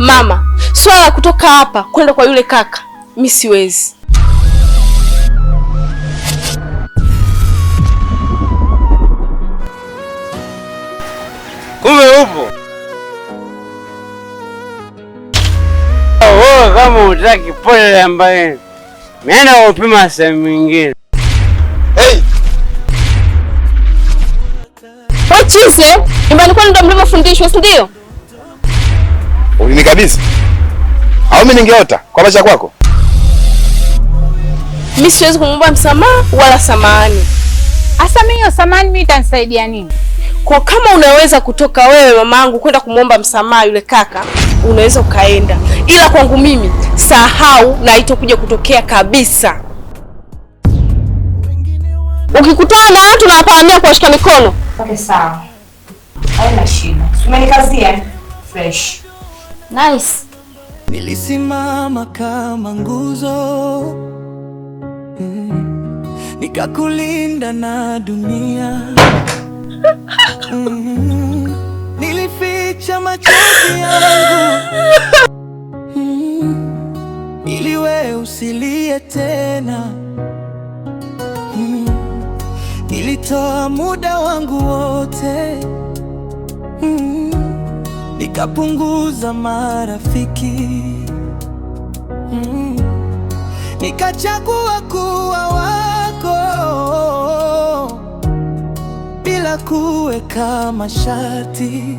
Mama, swala kutoka hapa kwenda kwa yule kaka, mimi siwezi. Kumbe upo. Wewe kama utaki pole ambaye meenda kupima sehemu nyingine. Hey! Chize, nyumbani kwani ndio mlivyofundishwa, si ndio? Ulinikabisa? Au mimi ningeota kwa maisha kwako? Mimi siwezi kumwomba msamaha wala samahani. Asa mimi hiyo samahani mimi itanisaidia nini? Kwa kama unaweza kutoka wewe mamangu kwenda kumwomba msamaha yule kaka, unaweza ukaenda. Ila kwangu mimi sahau na haitokuja kutokea kabisa. Ukikutana na watu na wapania kuwashika mikono. Okay, sawa. Haina shida. Umenikazia fresh. Nice. Nilisimama kama nguzo, nikakulinda na dunia. Nilificha machozi yangu ili wewe usilie tena. Nilitoa muda wangu wote, nikapunguza marafiki, nikachagua kuwa wako bila kuweka masharti.